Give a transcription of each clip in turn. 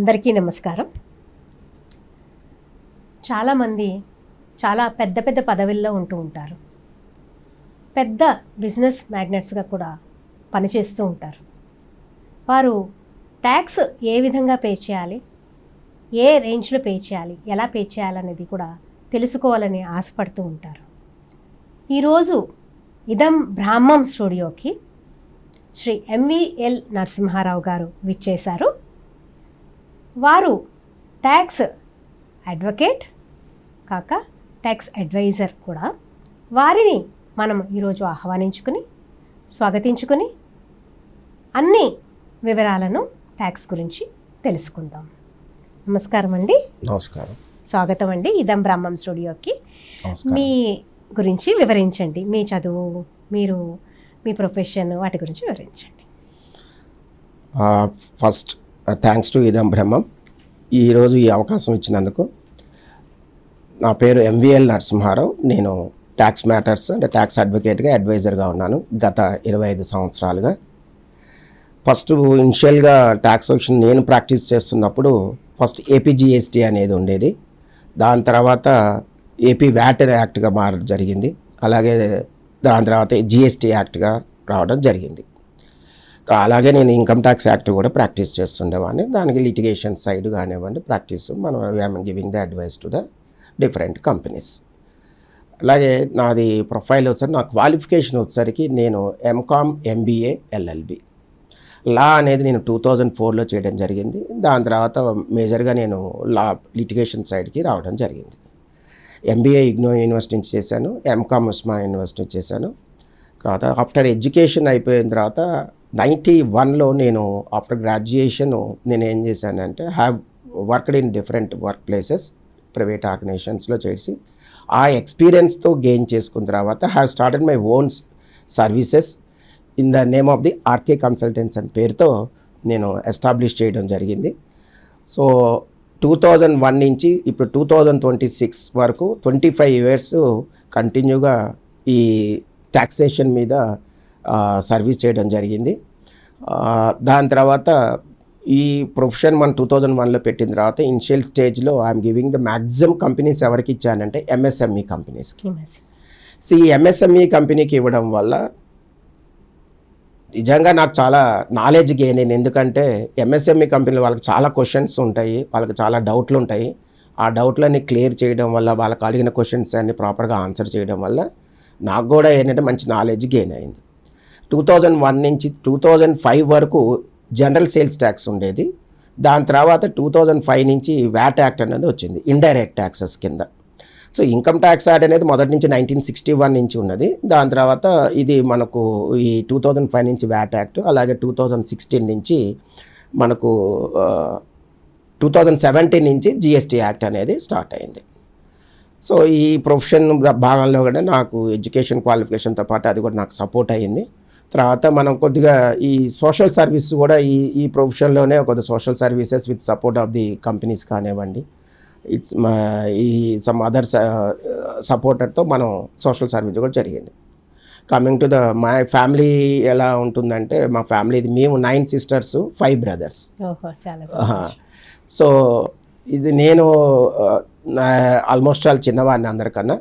అందరికీ నమస్కారం. చాలామంది చాలా పెద్ద పెద్ద పదవుల్లో ఉంటూ ఉంటారు. పెద్ద బిజినెస్ మ్యాగ్నెట్స్గా కూడా పనిచేస్తూ ఉంటారు. వారు ట్యాక్స్ ఏ విధంగా పే చేయాలి, ఏ రేంజ్లో పే చేయాలి, ఎలా పే చేయాలనేది కూడా తెలుసుకోవాలని ఆశపడుతూ ఉంటారు. ఈరోజు ఇదం బ్రాహ్మం స్టూడియోకి శ్రీ ఎంవిఎల్ నరసింహారావు గారు విచ్చేశారు. వారు ట్యాక్స్ అడ్వకేట్ కాక ట్యాక్స్ అడ్వైజర్ కూడా. వారిని మనం ఈరోజు ఆహ్వానించుకుని స్వాగతించుకుని అన్ని వివరాలను ట్యాక్స్ గురించి తెలుసుకుందాం. నమస్కారం అండి. నమస్కారం. స్వాగతం అండి ఇదం బ్రాహ్మం స్టూడియోకి. మీ గురించి వివరించండి. మీ చదువు, మీరు మీ ప్రొఫెషన్, వాటి గురించి వివరించండి. ఫస్ట్ థ్యాంక్స్ టు ఇదం బ్రహ్మం ఈరోజు ఈ అవకాశం ఇచ్చినందుకు. నా పేరు ఎంవిఎల్ నరసింహారావు. నేను ట్యాక్స్ మ్యాటర్స్ అంటే ట్యాక్స్ అడ్వకేట్గా అడ్వైజర్గా ఉన్నాను గత 25 సంవత్సరాలుగా. ఫస్ట్ ఇనిషియల్గా ట్యాక్స్ ఆక్షన్ నేను ప్రాక్టీస్ చేస్తున్నప్పుడు ఫస్ట్ ఏపీజీఎస్టీ అనేది ఉండేది. దాని తర్వాత ఏపీ వ్యాట్ యాక్ట్గా మారడం జరిగింది. అలాగే దాని తర్వాత జిఎస్టీ యాక్ట్గా రావడం జరిగింది. అలాగే నేను ఇన్కమ్ ట్యాక్స్ యాక్ట్ కూడా ప్రాక్టీస్ చేస్తుండేవాడిని. దానికి లిటిగేషన్ సైడ్ కానివ్వండి ప్రాక్టీస్ మనం I'm giving the advice to the different companies. అలాగే నాది ప్రొఫైల్ వచ్చేసరికి నా క్వాలిఫికేషన్ వచ్చేసరికి నేను ఎంకామ్ ఎంబీఏ ఎల్ఎల్బి. లా అనేది నేను 2004లో చేయడం జరిగింది. దాని తర్వాత మేజర్గా నేను లా లిటిగేషన్ సైడ్కి రావడం జరిగింది. ఎంబీఏ ఇగ్నో యూనివర్సిటీ నుంచి చేశాను, ఎంకామ్ ఉస్మానియా యూనివర్సిటీ చేశాను. తర్వాత ఆఫ్టర్ ఎడ్యుకేషన్ అయిపోయిన తర్వాత 91లో నేను ఆఫ్టర్ గ్రాడ్యుయేషన్ నేను ఏం చేశానంటే have worked in different work places private ఆర్గనైజేషన్స్లో చేసి ఆ ఎక్స్పీరియన్స్తో గెయిన్ చేసుకున్న తర్వాత have started my own services in the name of the RK consultants అని పేరుతో నేను ఎస్టాబ్లిష్ చేయడం జరిగింది. సో 2001 నుంచి ఇప్పుడు 2026 వరకు 25 years కంటిన్యూగా ఈ ట్యాక్సేషన్ మీద సర్వీస్ చేయడం జరిగింది. దాని తర్వాత ఈ ప్రొఫెషన్ మనం 2001లో పెట్టిన తర్వాత ఇనిషియల్ స్టేజ్లో I'm giving the maximum companies ఎవరికి ఇచ్చానంటే ఎంఎస్ఎంఈ కంపెనీస్కి. సో ఈ ఎంఎస్ఎంఈ కంపెనీకి ఇవ్వడం వల్ల నిజంగా నాకు చాలా నాలెడ్జ్ గెయిన్ అయింది. ఎందుకంటే ఎంఎస్ఎంఈ కంపెనీలు వాళ్ళకి చాలా క్వశ్చన్స్ ఉంటాయి, వాళ్ళకి చాలా డౌట్లు ఉంటాయి. ఆ డౌట్లన్నీ క్లియర్ చేయడం వల్ల, వాళ్ళకి అడిగిన క్వశ్చన్స్ అన్ని ప్రాపర్గా ఆన్సర్ చేయడం వల్ల నాకు కూడా ఏంటంటే మంచి నాలెడ్జ్ గెయిన్ అయింది. 2001 నుంచి 2005 వరకు జనరల్ సేల్స్ ట్యాక్స్ ఉండేది. దాని తర్వాత 2005 నుంచి వ్యాట్ యాక్ట్ అనేది వచ్చింది, ఇండైరెక్ట్ ట్యాక్సెస్ కింద. సో ఇన్కమ్ ట్యాక్స్ యాక్ట్ అనేది మొదటి నుంచి 1961 నుంచి ఉన్నది. దాని తర్వాత ఇది మనకు ఈ 2005 నుంచి వ్యాట్ యాక్ట్, అలాగే 2016 నుంచి మనకు 2017 నుంచి జిఎస్టీ యాక్ట్ అనేది స్టార్ట్ అయింది. సో ఈ ప్రొఫెషన్ భాగంలో కూడా నాకు ఎడ్యుకేషన్ క్వాలిఫికేషన్తో పాటు అది కూడా నాకు సపోర్ట్ అయ్యింది. తర్వాత మనం కొద్దిగా ఈ సోషల్ సర్వీస్ కూడా ఈ ప్రొఫెషన్లోనే కొద్దిగా social services with support of the companies కానివ్వండి, ఇట్స్ ఈ సమ్ అదర్ సపోర్టర్తో మనం సోషల్ సర్వీస్ కూడా జరిగింది. Coming to the my family ఎలా ఉంటుందంటే, మా ఫ్యామిలీది మేము 9 sisters 5 brothers. సో ఇది నేను ఆల్మోస్ట్ ఆల్ చిన్నవాడిని అందరికన్నా.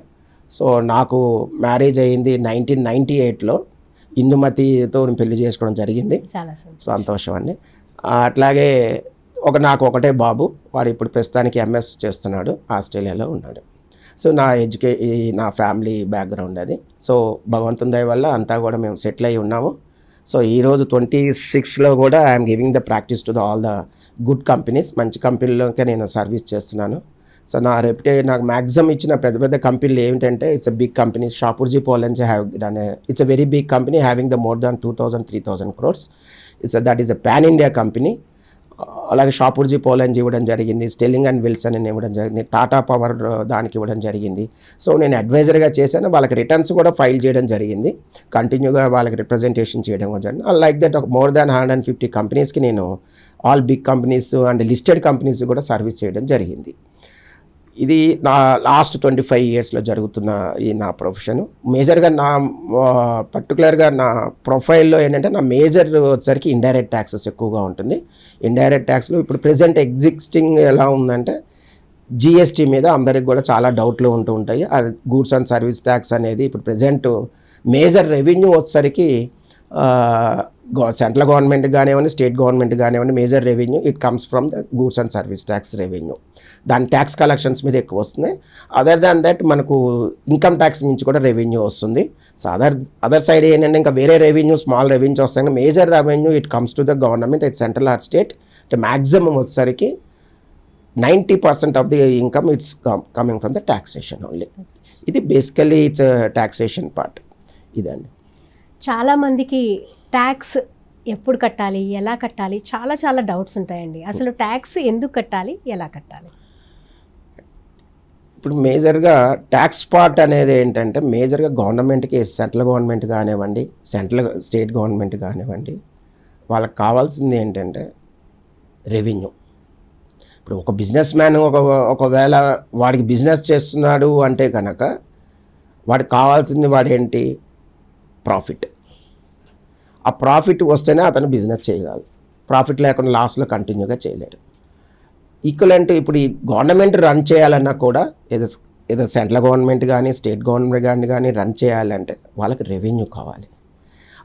సో నాకు మ్యారేజ్ అయ్యింది 1998లో. ఇందుమతితో పెళ్లి చేసుకోవడం జరిగింది. సంతోషం అండి. అట్లాగే నాకు ఒకటే బాబు, వాడు ఇప్పుడు ప్రస్తుతానికి ఎంఎస్ చేస్తున్నాడు, ఆస్ట్రేలియాలో ఉన్నాడు. సో నా ఫ్యామిలీ బ్యాక్గ్రౌండ్ అది. సో భగవంతుని దయ వల్ల అంతా కూడా మేము సెటిల్ అయి ఉన్నాము. సో ఈరోజు 26లో కూడా I'm giving the practice to all the good companies. మంచి కంపెనీలోకే నేను సర్వీస్ చేస్తున్నాను. సో నాకు మ్యాక్సిమం ఇచ్చిన పెద్ద పెద్ద కంపెనీలు ఏమిటంటే it's a big company. Shapoorji Pallonji have done it's a very big company having the more than 2,000-3,000 crores. That is a pan India company. అలాగే షాపూర్జీ పోలెన్స్ ఇవ్వడం జరిగింది, స్టెల్లింగ్ అండ్ విల్సన్ అని ఇవ్వడం జరిగింది, టాటా పవర్ దానికి ఇవ్వడం జరిగింది. సో నేను అడ్వైజర్గా చేశాను. వాళ్ళకి రిటర్న్స్ కూడా ఫైల్ చేయడం జరిగింది, కంటిన్యూగా వాళ్ళకి రిప్రజెంటేషన్ చేయడం కూడా జరిగింది. లైక్ దట్ మోర్ దాన్ 150 కంపెనీస్కి నేను all big companies and listed companies కూడా సర్వీస్ చేయడం జరిగింది. ఇది నా లాస్ట్ 25 ఇయర్స్లో జరుగుతున్న ఈ నా ప్రొఫెషన్. మేజర్గా నా పర్టికులర్గా నా ప్రొఫైల్లో ఏంటంటే నా మేజర్ వచ్చేసరికి ఇండైరెక్ట్ ట్యాక్సెస్ ఎక్కువగా ఉంటుంది. ఇండైరెక్ట్ ట్యాక్స్లో ఇప్పుడు ప్రెజెంట్ ఎగ్జిస్టింగ్ ఎలా ఉందంటే జిఎస్టీ మీద అందరికి కూడా చాలా డౌట్లు ఉంటూ ఉంటాయి. అది గూడ్స్ అండ్ సర్వీస్ ట్యాక్స్ అనేది ఇప్పుడు ప్రెజెంట్ మేజర్ రెవెన్యూ వచ్చేసరికి సెంట్రల్ గవర్నమెంట్ కానివ్వండి, స్టేట్ గవర్నమెంట్ కానివ్వండి, major revenue it comes from the goods and service tax revenue. దాని ట్యాక్స్ కలెక్షన్స్ మీద ఎక్కువ వస్తుంది. అదర్ దాన్ దట్ మనకు ఇన్కమ్ ట్యాక్స్ నుంచి కూడా రెవెన్యూ వస్తుంది. సో అదర్ సైడ్ ఏంటంటే ఇంకా వేరే రెవెన్యూ, స్మాల్ రెవెన్యూ వస్తాయి. Major revenue it comes to the government, it central or state. అంటే మ్యాక్సిమం వచ్చేసరికి 90% of the income it's coming from the taxation only. ఇది బేసికలీ ఇట్స్ ట్యాక్సేషన్ పార్ట్ ఇదండి. చాలామందికి tax ఎప్పుడు కట్టాలి, ఎలా కట్టాలి, చాలా చాలా డౌట్స్ ఉంటాయండి. అసలు ట్యాక్స్ ఎందుకు కట్టాలి, ఎలా కట్టాలి? ఇప్పుడు మేజర్గా ట్యాక్స్ పార్ట్ అనేది ఏంటంటే మేజర్గా గవర్నమెంట్కి, సెంట్రల్ గవర్నమెంట్ కానివ్వండి, స్టేట్ గవర్నమెంట్ కానివ్వండి, వాళ్ళకి కావాల్సింది ఏంటంటే రెవెన్యూ. ఇప్పుడు ఒక బిజినెస్ మ్యాన్ ఒకవేళ వాడికి బిజినెస్ చేస్తున్నాడు అంటే కనుక వాడికి కావాల్సింది వాడేంటి, ప్రాఫిట్. ఆ ప్రాఫిట్ వస్తేనే అతను బిజినెస్ చేయగలరు. ప్రాఫిట్ లేకుండా లాస్లో కంటిన్యూగా చేయలేడు. ఈక్వలెంట్ ఇప్పుడు ఈ గవర్నమెంట్ రన్ చేయాలన్నా కూడా ఏదో సెంట్రల్ గవర్నమెంట్ కానీ స్టేట్ గవర్నమెంట్ కానీ రన్ చేయాలంటే వాళ్ళకి రెవెన్యూ కావాలి.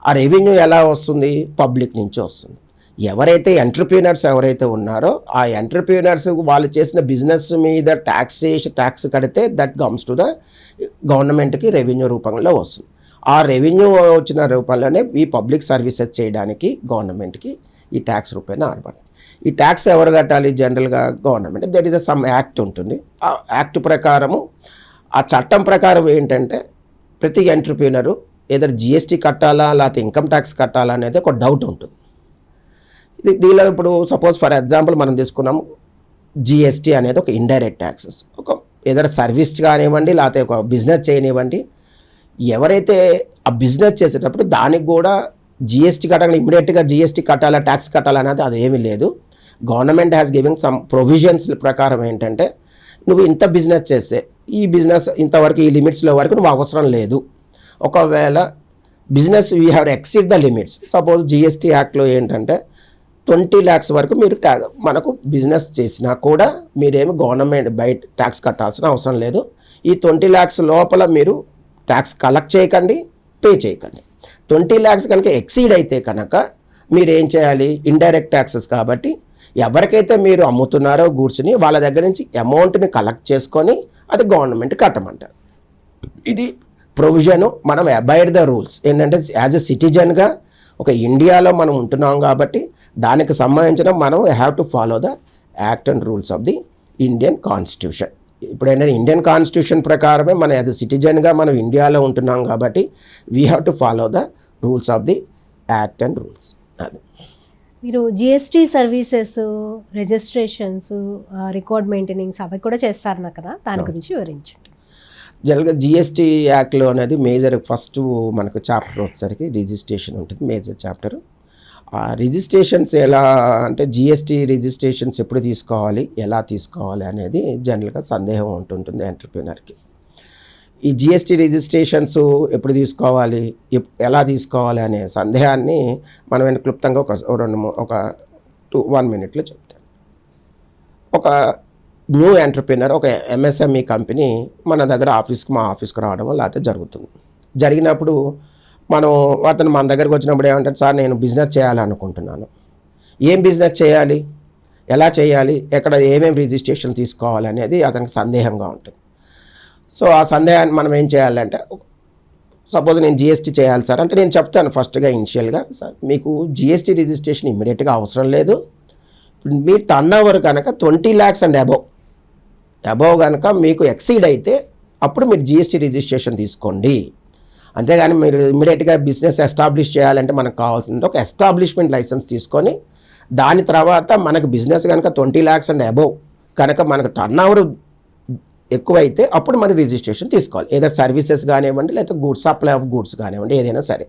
ఆ రెవెన్యూ ఎలా వస్తుంది, పబ్లిక్ నుంచి వస్తుంది. ఎవరైతే ఎంటర్ప్రీనర్స్ ఎవరైతే ఉన్నారో ఆ ఎంటర్ప్రీనర్స్ వాళ్ళు చేసిన బిజినెస్ మీద ట్యాక్స్ కడితే దట్ కమ్స్ టు ద గవర్నమెంట్కి రెవెన్యూ రూపంలో వస్తుంది. ఆ రెవెన్యూ వచ్చిన రూపంలోనే ఈ పబ్లిక్ సర్వీసెస్ చేయడానికి గవర్నమెంట్కి ఈ ట్యాక్స్ రూపాయన ఆడబడుతుంది. ఈ ట్యాక్స్ ఎవరు కట్టాలి, జనరల్గా government. That is some act ఉంటుంది. ఆ యాక్ట్ ప్రకారము, ఆ చట్టం ప్రకారం ఏంటంటే ప్రతి ఎంటర్ప్రీనరు ఏదో జిఎస్టీ కట్టాలా లేకపోతే ఇన్కమ్ ట్యాక్స్ కట్టాలా అనేది ఒక డౌట్ ఉంటుంది. దీనిలో ఇప్పుడు సపోజ్ ఫర్ ఎగ్జాంపుల్ మనం తీసుకున్నాము, జిఎస్టీ అనేది ఒక ఇండైరెక్ట్ ట్యాక్సెస్. ఒక ఏదైనా సర్వీస్ కానివ్వండి లేకపోతే ఒక బిజినెస్ చేయనివ్వండి, ఎవరైతే ఆ బిజినెస్ చేసేటప్పుడు దానికి కూడా జిఎస్టీ కట్టాలి, ఇమీడియట్గా జిఎస్టీ కట్టాలా, ట్యాక్స్ కట్టాలా అనేది అది ఏమీ లేదు. Government has giving some provisions ప్రకారం ఏంటంటే నువ్వు ఇంత బిజినెస్ చేస్తే ఈ బిజినెస్ ఇంతవరకు ఈ లిమిట్స్లో వరకు నువ్వు అవసరం లేదు. ఒకవేళ business we have exceed the limits, suppose GST యాక్ట్లో ఏంటంటే 20 lakhs వరకు మీరు మనకు బిజినెస్ చేసినా కూడా మీరేమి గవర్నమెంట్ బయట ట్యాక్స్ కట్టాల్సిన అవసరం లేదు. ఈ 20 lakhs లోపల మీరు ట్యాక్స్ కలెక్ట్ చేయకండి, పే చేయకండి. 20 lakhs కనుక ఎక్సీడ్ అయితే కనుక మీరు ఏం చేయాలి, ఇండైరెక్ట్ ట్యాక్సెస్ కాబట్టి ఎవరికైతే మీరు అమ్ముతున్నారో గూడ్స్ని వాళ్ళ దగ్గర నుంచి అమౌంట్ని కలెక్ట్ చేసుకొని అది గవర్నమెంట్ కట్టమంటారు. ఇది ప్రొవిజను. మనం అబైడ్ ద రూల్స్. ఏంటంటే యాజ్ ఎ సిటిజన్గా ఒక ఇండియాలో మనం ఉంటున్నాం కాబట్టి దానికి సంబంధించిన మనం have to follow the act and rules of the Indian constitution. ఇప్పుడు ఏంటంటే ఇండియన్ కాన్స్టిట్యూషన్ ప్రకారమే మనం యాజ్ ఎ సిటిజన్గా మనం ఇండియాలో ఉంటున్నాం కాబట్టి we have to follow the rules of the act and rules. అది మీరు జిఎస్టీ సర్వీసెస్, రిజిస్ట్రేషన్స్, రికార్డ్ మెయింటెనింగ్స్ అవి కూడా చేస్తారు కదా, దాని గురించి వివరించండి. జనరల్గా జిఎస్టీ యాక్ట్లో అనేది మేజర్ ఫస్ట్ మనకు చాప్టర్ వచ్చేసరికి రిజిస్ట్రేషన్ ఉంటుంది, మేజర్ చాప్టర్. ఆ రిజిస్ట్రేషన్స్ ఎలా అంటే జిఎస్టీ రిజిస్ట్రేషన్స్ ఎప్పుడు తీసుకోవాలి, ఎలా తీసుకోవాలి అనేది జనరల్గా సందేహం ఉంటుంటుంది ఎంటర్ప్రీనర్కి. ఈ జిఎస్టీ రిజిస్ట్రేషన్స్ ఎప్పుడు తీసుకోవాలి, ఎలా తీసుకోవాలి అనే సందేహాన్ని మనం క్లుప్తంగా ఒక 1 minute చెప్తాను. ఒక న్యూ ఎంటర్ప్రీనర్, ఒక ఎంఎస్ఎంఈ కంపెనీ మన దగ్గర మా ఆఫీస్కి రావడం లేకపోతే జరుగుతుంది. జరిగినప్పుడు అతను మన దగ్గరకు వచ్చినప్పుడు ఏమంటాడు, సార్ నేను బిజినెస్ చేయాలనుకుంటున్నాను, ఏం బిజినెస్ చేయాలి, ఎలా చేయాలి, ఎక్కడ ఏమేమి రిజిస్ట్రేషన్ తీసుకోవాలి అనేది అతనికి సందేహంగా ఉంటుంది. సో ఆ సందేహాన్ని మనం ఏం చేయాలంటే, సపోజ్ నేను జిఎస్టీ చేయాలి సార్ అంటే నేను చెప్తాను ఫస్ట్గా ఇనిషియల్గా, సార్ మీకు జిఎస్టీ రిజిస్ట్రేషన్ ఇమ్మీడియట్గా అవసరం లేదు. మీ టర్న్ ఓవర్ కనుక 20 lakhs అండ్ అబవ్ కనుక మీకు ఎక్సీడ్ అయితే అప్పుడు మీరు జిఎస్టీ రిజిస్ట్రేషన్ తీసుకోండి. అంతేగాని మీరు ఇమ్మీడియట్గా బిజినెస్ ఎస్టాబ్లిష్ చేయాలంటే మనకు కావాల్సింది ఒక ఎస్టాబ్లిష్మెంట్ లైసెన్స్ తీసుకొని దాని తర్వాత మనకు బిజినెస్ కనుక 20 lakhs అండ్ అబవ్ కనుక మనకు టర్న్ ఓవర్ ఎక్కువైతే అప్పుడు మనం రిజిస్ట్రేషన్ తీసుకోవాలి. ఏదో సర్వీసెస్ కానివ్వండి లేకపోతే గూడ్స్, సప్లై ఆఫ్ గూడ్స్ కానివ్వండి, ఏదైనా సరే.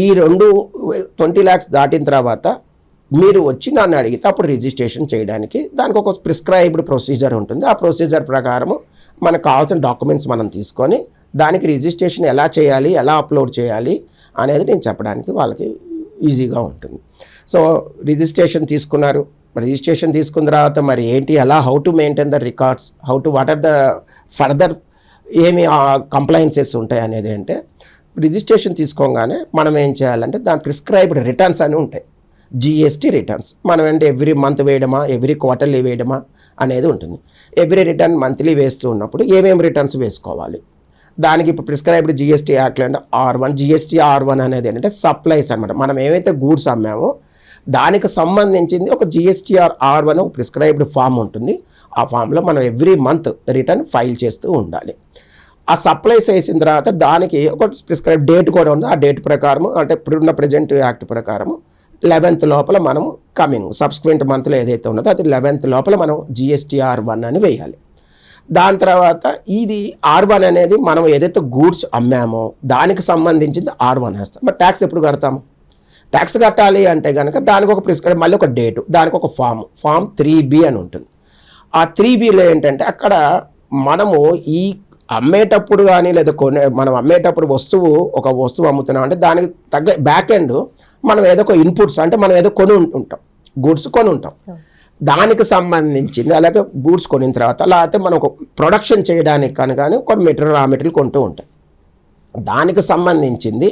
ఈ 20 lakhs దాటిన తర్వాత మీరు వచ్చి నన్ను అడిగితే అప్పుడు రిజిస్ట్రేషన్ చేయడానికి దానికి ఒక ప్రిస్క్రైబ్డ్ ప్రొసీజర్ ఉంటుంది. ఆ ప్రొసీజర్ ప్రకారము మనకు కావాల్సిన డాక్యుమెంట్స్ మనం తీసుకొని దానికి రిజిస్ట్రేషన్ ఎలా చేయాలి, ఎలా అప్లోడ్ చేయాలి అనేది నేను చెప్పడానికి వాళ్ళకి ఈజీగా ఉంటుంది. సో రిజిస్ట్రేషన్ తీసుకున్నారు. రిజిస్ట్రేషన్ తీసుకున్న తర్వాత మరి ఏంటి, ఎలా, how to maintain the records, what are the further ఏమి కంప్లైన్సెస్ ఉంటాయి అనేది. అంటే రిజిస్ట్రేషన్ తీసుకోగానే మనం ఏం చేయాలంటే దాని ప్రిస్క్రైబ్డ్ రిటర్న్స్ అని ఉంటాయి. జిఎస్టీ రిటర్న్స్ మనం అంటే ఎవ్రీ మంత్ వేయడమా, ఎవ్రీ క్వార్టర్లీ వేయడమా అనేది ఉంటుంది. ఎవ్రీ రిటర్న్ మంత్లీ వేస్తూ ఉన్నప్పుడు ఏమేమి రిటర్న్స్ వేసుకోవాలి దానికి ఇప్పుడు ప్రిస్క్రైబ్డ్ జిఎస్టీ యాక్ట్లో అంటే R1. జిఎస్టీ R1 అనేది ఏంటంటే సప్లైస్ అనమాట. మనం ఏవైతే గూడ్స్ అమ్మామో దానికి సంబంధించింది ఒక జిఎస్టీఆర్ R1 ఒక ప్రిస్క్రైబ్డ్ ఫామ్ ఉంటుంది. ఆ ఫామ్లో మనం ఎవ్రీ మంత్ రిటర్న్ ఫైల్ చేస్తూ ఉండాలి. ఆ సప్లైస్ వేసిన తర్వాత దానికి ఒక ప్రిస్క్రైబ్ డేట్ కూడా ఉంది. ఆ డేట్ ప్రకారం అంటే ఇప్పుడున్న ప్రజెంట్ యాక్ట్ ప్రకారం 11th లోపల మనం సబ్సిక్వెంట్ మంత్లో ఏదైతే ఉన్నదో అది 11th లోపల మనం జిఎస్టీఆర్1 అని వేయాలి. దాని తర్వాత ఇది R1 అనేది మనం ఏదైతే గూడ్స్ అమ్మామో దానికి సంబంధించింది R1 వేస్తాం. మరి ట్యాక్స్ ఎప్పుడు కడతాము? ట్యాక్స్ కట్టాలి అంటే కనుక దానికి ఒక ప్రిస్క్రైబ్ మళ్ళీ ఒక డేటు, దానికి ఒక ఫామ్ 3B అని ఉంటుంది. ఆ 3Bలో ఏంటంటే అక్కడ మనము ఈ అమ్మేటప్పుడు కానీ లేదా మనం అమ్మేటప్పుడు ఒక వస్తువు అమ్ముతున్నాం అంటే దానికి తగ్గ బ్యాక్ ఎండ్ మనం ఏదో ఒక ఇన్పుట్స్ అంటే మనం ఏదో కొని ఉంటాం, గూడ్స్ కొని ఉంటాం, దానికి సంబంధించింది. అలాగే గూడ్స్ కొనిన తర్వాత లేకపోతే మనం ఒక ప్రొడక్షన్ చేయడానికి కానీ కొన్ని రా మెటీరియల్ కొంటూ ఉంటాం. దానికి సంబంధించింది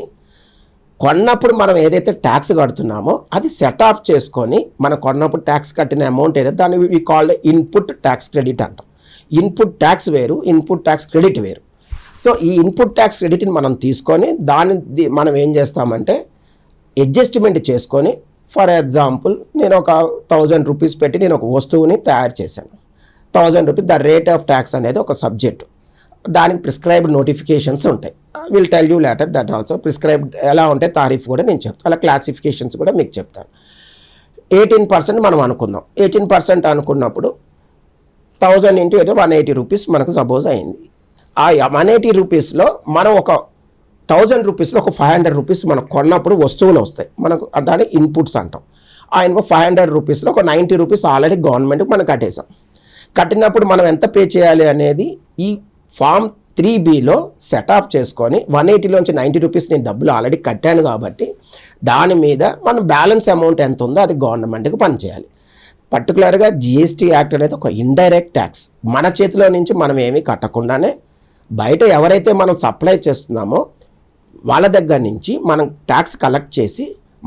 కొన్నప్పుడు మనం ఏదైతే ట్యాక్స్ కడుతున్నామో అది సెట్ ఆఫ్ చేసుకొని మనం కొన్నప్పుడు ట్యాక్స్ కట్టిన అమౌంట్ ఏదైతే దాన్ని ఈ కాల్డ్ ఇన్పుట్ ట్యాక్స్ క్రెడిట్ అంటాం. ఇన్పుట్ ట్యాక్స్ వేరు, ఇన్పుట్ ట్యాక్స్ క్రెడిట్ వేరు. సో ఈ ఇన్పుట్ ట్యాక్స్ క్రెడిట్ని మనం తీసుకొని మనం ఏం చేస్తామంటే అడ్జస్ట్మెంట్ చేసుకొని, ఫర్ ఎగ్జాంపుల్ నేను ఒక 1000 రూపీస్ పెట్టి నేను ఒక వస్తువుని తయారు చేశాను. 1000 rupees the rate of tax అనేది ఒక సబ్జెక్టు. దానికి ప్రిస్క్రైబ్డ్ నోటిఫికేషన్స్ ఉంటాయి. Will tell you later that also. Prescribed ఎలా ఉంటే తారీఫ్ కూడా నేను చెప్తాను, అలా క్లాసిఫికేషన్స్ కూడా మీకు చెప్తాను. 18% మనం అనుకుందాం. 18% అనుకున్నప్పుడు 1000 ఇంటూ 180 రూపీస్ మనకు సపోజ్ అయింది. ఆ 180 రూపీస్లో మనం ఒక 1000 రూపీస్లో ఒక 500 రూపీస్ మనకు కొన్నప్పుడు వస్తువులు వస్తాయి, మనకు దాన్ని ఇన్పుట్స్ అంటాం. ఆ 500 రూపీస్లో ఒక 90 రూపీస్ ఆల్రెడీ గవర్నమెంట్కి మనం కట్టేసాం. కట్టినప్పుడు మనం ఎంత పే చేయాలి అనేది ఈ ఫామ్ 3Bలో సెట్ ఆఫ్ చేసుకొని 180లోంచి 90 రూపీస్ నేను డబ్బులు ఆల్రెడీ కట్టాను కాబట్టి దాని మీద మనం బ్యాలెన్స్ అమౌంట్ ఎంత ఉందో అది గవర్నమెంట్కి పనిచేయాలి. పర్టికులర్గా జిఎస్టీ యాక్ట్ అనేది ఒక ఇండైరెక్ట్ ట్యాక్స్. మన చేతిలో నుంచి మనం ఏమీ కట్టకుండానే బయట ఎవరైతే మనం సప్లై చేస్తున్నామో వాళ్ళ దగ్గర నుంచి మనం ట్యాక్స్ కలెక్ట్ చేసి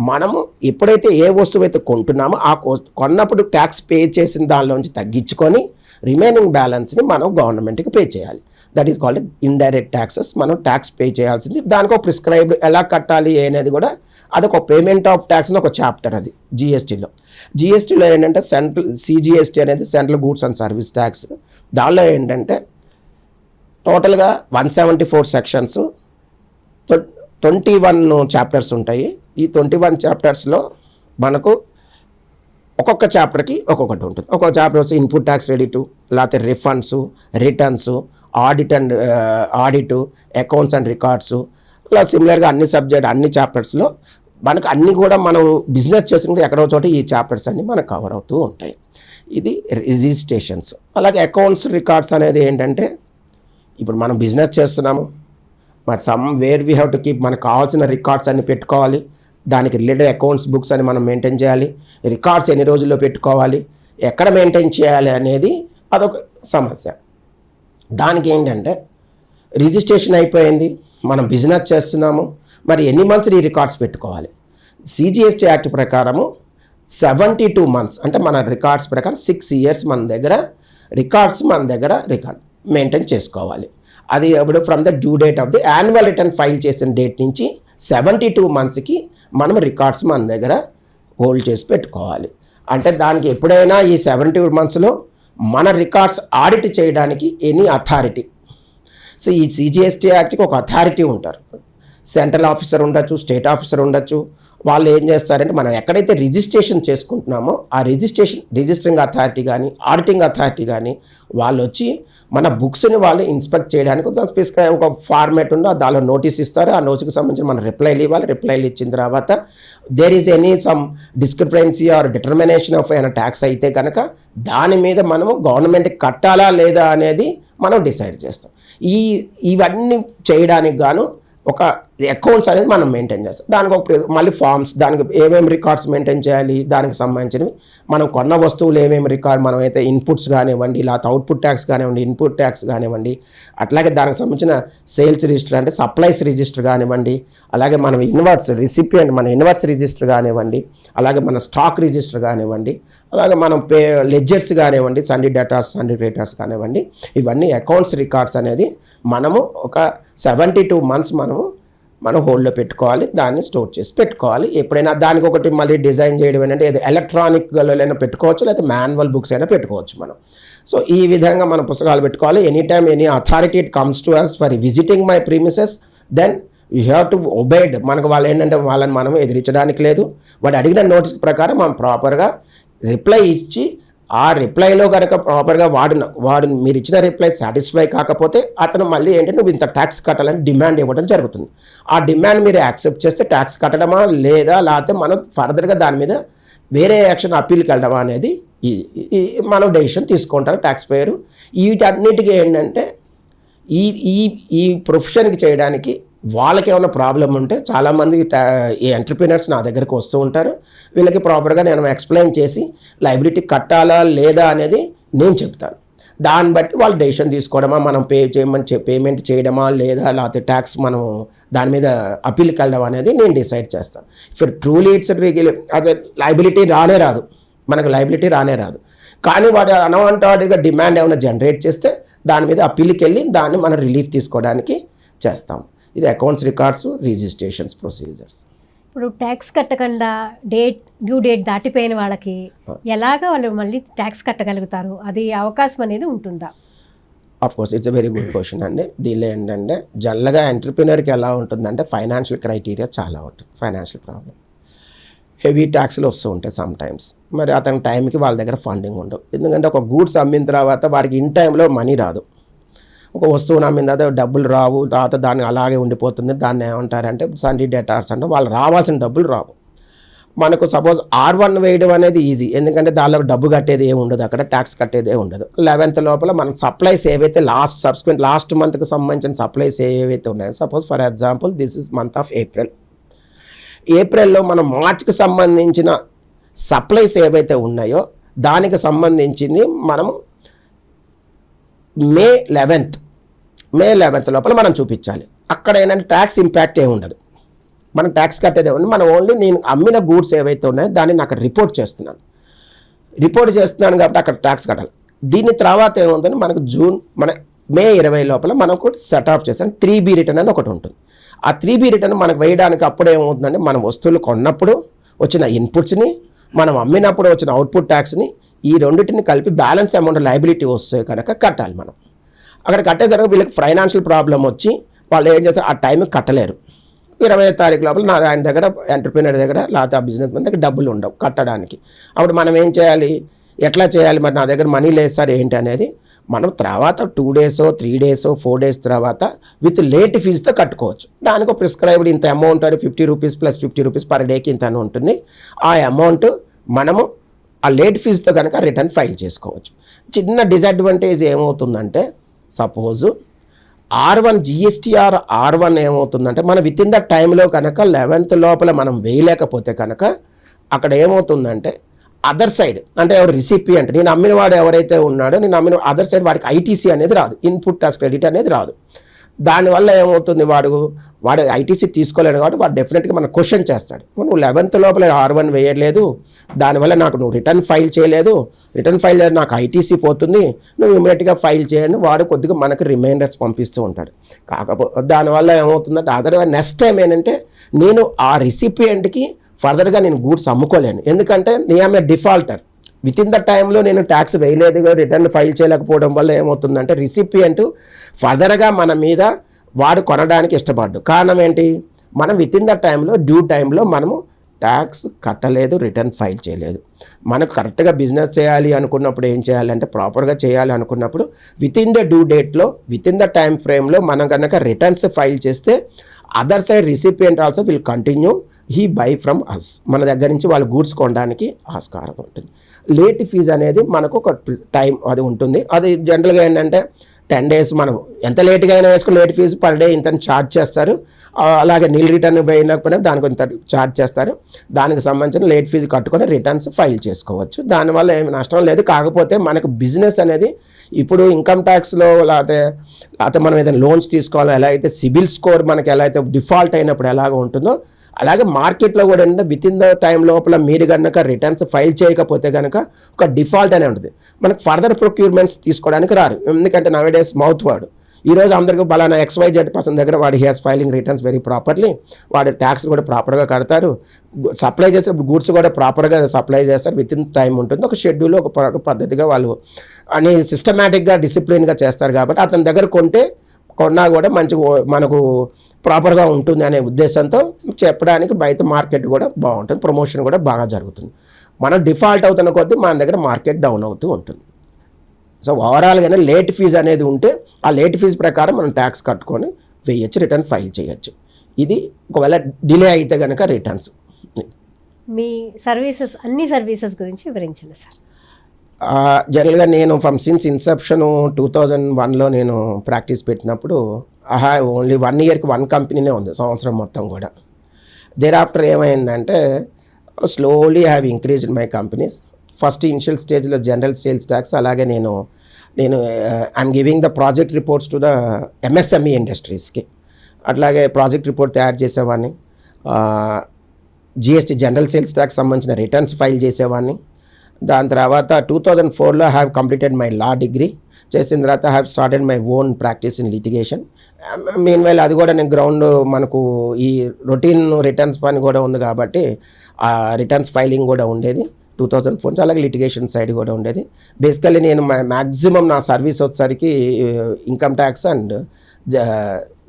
మనము ఎప్పుడైతే ఏ వస్తువు అయితే కొంటున్నామో ఆ కొన్నప్పుడు ట్యాక్స్ పే చేసిన దానిలోంచి తగ్గించుకొని రిమైనింగ్ బ్యాలెన్స్ని మనం గవర్నమెంట్కి పే చేయాలి. That is called indirect taxes. మనం ట్యాక్స్ పే చేయాల్సింది. దానికి ఒక ప్రిస్క్రైబ్డ్ ఎలా కట్టాలి అనేది కూడా అదొక పేమెంట్ ఆఫ్ ట్యాక్స్ అని ఒక చాప్టర్ అది జిఎస్టీలో ఏంటంటే సెంట్రల్ సిజిఎస్టీ అనేది central goods and service tax. దానిలో ఏంటంటే టోటల్గా 174 సెక్షన్స్, 21 చాప్టర్స్ ఉంటాయి. ఈ 21 చాప్టర్స్లో మనకు ఒక్కొక్క చాప్టర్కి ఒక్కొక్కటి ఉంటుంది. ఒక్కొక్క చాప్టర్ వచ్చి ఇన్పుట్ ట్యాక్స్ క్రెడిట్, లేకపోతే refunds, returns, audit, accounts and records, ఇలా సిమిలర్గా అన్ని చాప్టర్స్లో మనకు అన్నీ కూడా మనం బిజినెస్ చేసినప్పుడు ఎక్కడో చోట ఈ చాప్టర్స్ అన్నీ మనకు కవర్ అవుతూ ఉంటాయి. ఇది రిజిస్ట్రేషన్స్. అలాగే అకౌంట్స్ రికార్డ్స్ అనేది ఏంటంటే ఇప్పుడు మనం బిజినెస్ చేస్తున్నాము, మరి where we have to keep మనకు కావాల్సిన రికార్డ్స్ అన్ని పెట్టుకోవాలి. దానికి రిలేటెడ్ అకౌంట్స్ బుక్స్ అని మనం మెయింటైన్ చేయాలి. రికార్డ్స్ ఎన్ని రోజుల్లో పెట్టుకోవాలి, ఎక్కడ మెయింటైన్ చేయాలి అనేది అదొక సమస్య. దానికి ఏంటంటే రిజిస్ట్రేషన్ అయిపోయింది, మనం బిజినెస్ చేస్తున్నాము, మరి ఎన్ని మంత్స్ ఈ రికార్డ్స్ పెట్టుకోవాలి. సిజిఎస్టీ యాక్ట్ ప్రకారము 72 మంత్స్ అంటే మన రికార్డ్స్ ప్రకారం 6 years మన దగ్గర రికార్డ్ మెయింటైన్ చేసుకోవాలి. అది అప్పుడు from the due date of the annual return file చేసిన డేట్ నుంచి 72 మంత్స్కి మనం రికార్డ్స్ మన దగ్గర హోల్డ్ చేసి పెట్టుకోవాలి. అంటే దానికి ఎప్పుడైనా ఈ 72 మంత్స్లో మన రికార్డ్స్ ఆడిట్ చేయడానికి ఎనీ అథారిటీ. సో ఈ సిజిఎస్టీ యాక్ట్కి ఒక అథారిటీ ఉంటారు. సెంట్రల్ ఆఫీసర్ ఉండొచ్చు, స్టేట్ ఆఫీసర్ ఉండొచ్చు, వాళ్ళు ఏం చేస్తారంటే మనం ఎక్కడైతే రిజిస్ట్రేషన్ చేసుకుంటున్నామో ఆ రిజిస్టరింగ్ అథారిటీ కానీ ఆడిటింగ్ అథారిటీ కానీ వాళ్ళు వచ్చి మన బుక్స్ని వాళ్ళు ఇన్స్పెక్ట్ చేయడానికి స్పెసిఫిక్ ఒక ఫార్మేట్ ఉందో దానిలో నోటీస్ ఇస్తారు. ఆ నోటీస్కి సంబంధించి మనం రిప్లైలు ఇవ్వాలి. రిప్లైలు ఇచ్చిన తర్వాత there is any some discrepancy or determination of ఏమైనా ట్యాక్స్ అయితే కనుక దాని మీద మనము గవర్నమెంట్కి కట్టాలా లేదా అనేది మనం డిసైడ్ చేస్తాం. ఇవన్నీ చేయడానికి గాను ఒక అకౌంట్స్ అనేది మనం మెయింటైన్ చేస్తాం. దానికి ఒక మళ్ళీ ఫార్మ్స్, దానికి ఏమేమి రికార్డ్స్ మెయింటైన్ చేయాలి, దానికి సంబంధించినవి మనం కొన్న వస్తువులు ఏమేమి రికార్డ్, మనం అయితే ఇన్పుట్స్ కానివ్వండి, లేకపోతే అవుట్పుట్ ట్యాక్స్ కానివ్వండి, ఇన్పుట్ ట్యాక్స్ కానివ్వండి, అట్లాగే దానికి సంబంధించిన సేల్స్ రిజిస్టర్ అంటే సప్లైస్ రిజిస్టర్ కానివ్వండి, అలాగే మనం రిసిపియంట్ మన ఇన్వర్స్ రిజిస్టర్ కానివ్వండి, అలాగే మన స్టాక్ రిజిస్టర్ కానివ్వండి, అలాగే మనం లెడ్జర్స్ కానివ్వండి, సండీ డేటాస్ సండీ క్రెడిటర్స్ కానివ్వండి, ఇవన్నీ అకౌంట్స్ రికార్డ్స్ అనేది మనము ఒక 72 months మనం హోల్డ్లో పెట్టుకోవాలి. దాన్ని స్టోర్ చేసి పెట్టుకోవాలి. ఎప్పుడైనా దానికి ఒకటి మళ్ళీ డిజైన్ చేయడం ఏంటంటే ఏదో ఎలక్ట్రానిక్లో పెట్టుకోవచ్చు, లేకపోతే మాన్యువల్ బుక్స్ అయినా పెట్టుకోవచ్చు మనం. సో ఈ విధంగా మనం పుస్తకాలు పెట్టుకోవాలి. Any time any authority it comes to us for visiting my premises, then you have to abide. మనకు వాళ్ళు ఏంటంటే వాళ్ళని మనం ఎదిరించడానికి లేదు. వాడు అడిగిన నోటీస్ ప్రకారం మనం ప్రాపర్గా రిప్లై ఇచ్చి, ఆ రిప్లైలో కనుక ప్రాపర్గా వాడు మీరు ఇచ్చిన రిప్లై సాటిస్ఫై కాకపోతే అతను మళ్ళీ ఏంటంటే నువ్వు ఇంత ట్యాక్స్ కట్టాలని డిమాండ్ ఇవ్వడం జరుగుతుంది. ఆ డిమాండ్ మీరు యాక్సెప్ట్ చేస్తే ట్యాక్స్ కట్టడమా లేదా, లేకపోతే మనం ఫర్దర్గా దాని మీద వేరే యాక్షన్ అప్పీల్కి వెళ్ళడమా అనేది మనం డెసిషన్ తీసుకుంటారు ట్యాక్స్ పేయరు. వీటన్నిటికీ ఏంటంటే ఈ ప్రొఫెషన్కి చేయడానికి వాళ్ళకి ఏమైనా ప్రాబ్లం ఉంటే చాలామంది ఈ ఎంటర్ప్రీనర్స్ నా దగ్గరకు వస్తూ ఉంటారు. వీళ్ళకి ప్రాపర్గా నేను ఎక్స్ప్లెయిన్ చేసి లైబిలిటీ కట్టాలా లేదా అనేది నేను చెప్తాను. దాన్ని బట్టి వాళ్ళు డెసిషన్ తీసుకోవడమా, మనం పేమెంట్ చేయడమా లేదా, లేకపోతే ట్యాక్స్ మనం దాని మీద అప్పీల్కి వెళ్ళడం అనేది నేను డిసైడ్ చేస్తాను. ఫర్ ట్రూలీ ఇట్స్ అదే లైబిలిటీ రాదు, మనకు లైబిలిటీ రాదు. కానీ వాడు అన్వాంటెడ్గా డిమాండ్ ఏమైనా జనరేట్ చేస్తే దాని మీద అప్పీల్కి వెళ్ళి దాన్ని మనం రిలీఫ్ తీసుకోవడానికి చేస్తాం. ఇది అకౌంట్స్ రికార్డ్స్ రిజిస్ట్రేషన్స్ ప్రొసీజర్స్. ఇప్పుడు ట్యాక్స్ కట్టకుండా డ్యూ డేట్ దాటిపోయిన వాళ్ళకి ఎలాగా వాళ్ళు మళ్ళీ ట్యాక్స్ కట్టగలుగుతారు? అది అవకాశం అనేది ఉంటుందా? Course it's a very good question అండి. దీనిలో ఏంటంటే జనరల్గా ఎంటర్ప్రినర్కి ఎలా ఉంటుందంటే ఫైనాన్షియల్ క్రైటీరియా చాలా ఉంటుంది. ఫైనాన్షియల్ ప్రాబ్లం, హెవీ ట్యాక్స్లు వస్తూ ఉంటాయి సమ్ టైమ్స్. మరి అతని టైంకి వాళ్ళ దగ్గర ఫండింగ్ ఉండవు. ఎందుకంటే ఒక గూడ్స్ అమ్మిన తర్వాత వారికి ఇన్ టైంలో మనీ రాదు. ఒక వస్తువుని అమ్మిన తర్వాత డబ్బులు రావు, తర్వాత దాన్ని అలాగే ఉండిపోతుంది. దాన్ని ఏమంటారంటే సండీ డేటార్స్ అంటే వాళ్ళు రావాల్సిన డబ్బులు రావు. మనకు సపోజ్ R1 వేయడం అనేది ఈజీ, ఎందుకంటే దానిలో డబ్బు కట్టేది ఏమి ఉండదు, అక్కడ ట్యాక్స్ కట్టేది ఏమి ఉండదు. 11th లోపల మనం సప్లైస్ ఏవైతే లాస్ట్ మంత్కి సంబంధించిన సప్లైస్ ఏవైతే ఉన్నాయో, suppose for example this is month of ఏప్రిల్లో మనం మార్చ్కి సంబంధించిన సప్లైస్ ఏవైతే ఉన్నాయో దానికి సంబంధించింది మనము మే 11th లోపల మనం చూపించాలి. అక్కడ ఏంటంటే ట్యాక్స్ ఇంపాక్ట్ ఏమి ఉండదు, మనం ట్యాక్స్ కట్టేదే ఉంది. మనం ఓన్లీ నేను అమ్మిన గూడ్స్ ఏవైతే ఉన్నాయో దాన్ని నాకు రిపోర్ట్ చేస్తున్నాను కాబట్టి అక్కడ ట్యాక్స్ కట్టాలి. దీని తర్వాత ఏమవుతుంది, మనకు మే 20 లోపల మనకు సెట్ ఆఫ్ చేస్తాను 3B రిటర్న్ అని ఒకటి ఉంటుంది. ఆ 3B రిటర్న్ మనకు వేయడానికి అప్పుడు ఏమవుతుందంటే మనం వస్తువులు కొన్నప్పుడు వచ్చిన ఇన్పుట్స్ని, మనం అమ్మినప్పుడు వచ్చిన అవుట్పుట్ ట్యాక్స్ని, ఈ రెండింటిని కలిపి బ్యాలెన్స్ అమౌంట్ లయబిలిటీ వస్తే కనుక కట్టాలి. మనం అక్కడ కట్టేసరికి వీళ్ళకి ఫైనాన్షియల్ ప్రాబ్లం వచ్చి వాళ్ళు ఏం చేస్తారు, ఆ టైంకి కట్టలేరు. 20వ తారీఖు లోపల ఆయన దగ్గర ఎంటర్ప్రీనర్ దగ్గర లేకపోతే ఆ బిజినెస్ మ్యాన్ దగ్గర డబ్బులు ఉండవు కట్టడానికి. అప్పుడు మనం ఏం చేయాలి, ఎట్లా చేయాలి, మరి నా దగ్గర మనీ లేదు సార్ ఏంటి అనేది మనం తర్వాత 2 days 3 days 4 days తర్వాత విత్ లేట్ ఫీజుతో కట్టుకోవచ్చు. దానికి ప్రిస్క్రైబ్డ్ ఇంత అమౌంట్ అని ₹50 + ₹50 పర్ డేకి ఇంత అని ఉంటుంది. ఆ అమౌంట్ మనము ఆ లేట్ ఫీజుతో కనుక రిటర్న్ ఫైల్ చేసుకోవచ్చు. చిన్న డిసడ్వాంటేజ్ ఏమవుతుందంటే, సపోజు R1 GSTR R1 ఏమవుతుందంటే మనం విత్ ఇన్ ద టైంలో కనుక 11th లోపల మనం వేయలేకపోతే కనుక అక్కడ ఏమవుతుందంటే అదర్ సైడ్ అంటే ఎవరు రిసిపియంట్, నేను అమ్మిన వాడు ఎవరైతే ఉన్నాడో నేను అమ్మిన అదర్ సైడ్ వాడికి ITC అనేది రాదు, ఇన్పుట్ టాక్స్ క్రెడిట్ అనేది రాదు. దానివల్ల ఏమవుతుంది, వాడు ITC తీసుకోలేడు కాబట్టి వాడు డెఫినెట్గా మనం క్వశ్చన్ చేస్తాడు, నువ్వు 11th లోపల R1 వేయలేదు, దానివల్ల నువ్వు రిటర్న్ ఫైల్ చేయలేదు, రిటర్న్ ఫైల్ నాకు ITC పోతుంది, నువ్వు ఇమీడియట్గా ఫైల్ చేయని వాడు కొద్దిగా మనకు రిమైండర్స్ పంపిస్తూ ఉంటాడు. కాకపోతే దానివల్ల ఏమవుతుందంటే అదర్వైజ్ నెక్స్ట్ టైం ఏంటంటే నేను ఆ రిసిపియంట్కి ఫర్దర్గా నేను గూడ్స్ అమ్ముకోలేను, ఎందుకంటే నేను డిఫాల్టర్. విత్ ఇన్ ద టైంలో నేను ట్యాక్స్ వేయలేదు, రిటర్న్ ఫైల్ చేయలేకపోవడం వల్ల ఏమవుతుందంటే రిసిపియంట్ ఫర్దర్గా మన మీద వాడు కొనడానికి ఇష్టపడ్డు. కారణం ఏంటి, మనం విత్ ఇన్ ద టైంలో డ్యూ టైంలో మనము ట్యాక్స్ కట్టలేదు, రిటర్న్ ఫైల్ చేయలేదు. మనకు కరెక్ట్గా బిజినెస్ చేయాలి అనుకున్నప్పుడు ఏం చేయాలంటే ప్రాపర్గా చేయాలి అనుకున్నప్పుడు విత్ ఇన్ ద డ్యూ డేట్లో విత్ ఇన్ ద టైం ఫ్రేమ్లో మనం కనుక రిటర్న్స్ ఫైల్ చేస్తే other side recipient also will continue he buy from us. మన దగ్గర నుంచి వాళ్ళు గూడ్స్ కొనడానికి ఆస్కారం ఉంటుంది. లేట్ ఫీజు అనేది మనకు ఒక టైం అది ఉంటుంది. అది జనరల్గా ఏంటంటే 10 days మనం ఎంత లేట్గా అయినా వేసుకుని లేట్ ఫీజు పర్ డే ఇంత ఛార్జ్ చేస్తారు. అలాగే నీల్ రిటర్న్ పోయినకపోయినా దానికి ఇంత ఛార్జ్ చేస్తారు. దానికి సంబంధించిన లేట్ ఫీజు కట్టుకొని రిటర్న్స్ ఫైల్ చేసుకోవచ్చు. దానివల్ల ఏమి నష్టం లేదు. కాకపోతే మనకు బిజినెస్ అనేది ఇప్పుడు ఇన్కమ్ ట్యాక్స్లో లేకపోతే మనం ఏదైనా లోన్స్ తీసుకోవాలో ఎలా అయితే సిబిల్ స్కోర్ మనకి ఎలా అయితే డిఫాల్ట్ అయినప్పుడు ఎలాగ ఉంటుందో అలాగే మార్కెట్లో కూడా ఏంటంటే విత్ ఇన్ ద టైం లోపల మీరు కనుక రిటర్న్స్ ఫైల్ చేయకపోతే కనుక ఒక డిఫాల్ట్ అనే ఉంటుంది. మనకు ఫర్దర్ ప్రొక్యూర్మెంట్స్ తీసుకోవడానికి రారు. ఎందుకంటే నవేడేస్ మౌత్ వర్డ్ ఈరోజు అందరికీ బలానా XYZ పర్సన్ దగ్గర వాడు he has filing returns very properly, వాడు ట్యాక్స్ కూడా ప్రాపర్గా కడతారు, సప్లై చేసేటప్పుడు గూడ్స్ కూడా ప్రాపర్గా సప్లై చేస్తారు, విత్ ఇన్ టైం ఉంటుంది. ఒక షెడ్యూల్ ఒక పద్ధతిగా వాళ్ళు అని సిస్టమేటిక్గా డిసిప్లిన్గా చేస్తారు. కాబట్టి అతని దగ్గర కొన్నా కూడా మంచి మనకు ప్రాపర్గా ఉంటుంది అనే ఉద్దేశంతో చెప్పడానికి బయట మార్కెట్ కూడా బాగుంటుంది, ప్రమోషన్ కూడా బాగా జరుగుతుంది. మనం డిఫాల్ట్ అవుతున్న కొద్దీ మన దగ్గర మార్కెట్ డౌన్ అవుతూ ఉంటుంది. సో ఓవరాల్గానే లేట్ ఫీజు అనేది ఉంటే ఆ లేట్ ఫీజు ప్రకారం మనం ట్యాక్స్ కట్టుకొని వేయచ్చు, రిటర్న్ ఫైల్ చేయొచ్చు. ఇది ఒకవేళ డిలే అయితే కనుక రిటర్న్స్. మీ సర్వీసెస్ అన్ని సర్వీసెస్ గురించి వివరించండి సార్. జనరల్గా నేను సిన్స్ ఇన్సెప్షన్ 2001లో నేను ప్రాక్టీస్ పెట్టినప్పుడు ఓన్లీ 1 yearకి 1 కంపెనీనే ఉంది సంవత్సరం మొత్తం కూడా. దేర్ ఆఫ్టర్ ఏమైందంటే slowly have increased my companies. First initial స్టేజ్లో జనరల్ సేల్స్ ట్యాక్స్, అలాగే నేను I'm giving the project reports to the MSME ఇండస్ట్రీస్కి. అట్లాగే ప్రాజెక్ట్ రిపోర్ట్ తయారు చేసేవాడిని, GST జనరల్ సేల్స్ ట్యాక్స్ సంబంధించిన రిటర్న్స్ ఫైల్ చేసేవాడిని. దాని తర్వాత 2004లో have completed my law degree. చేసిన తర్వాత have started my own practice in litigation. Meanwhile అది కూడా నేను గ్రౌండ్ మనకు ఈ రొటీన్ రిటర్న్స్ పని కూడా ఉంది కాబట్టి ఆ రిటర్న్స్ ఫైలింగ్ కూడా ఉండేది 2004. అలాగే లిటిగేషన్ సైడ్ కూడా ఉండేది. బేసికల్లీ నేను మ్యాక్సిమం నా సర్వీస్ వచ్చేసరికి ఇన్కమ్ ట్యాక్స్ అండ్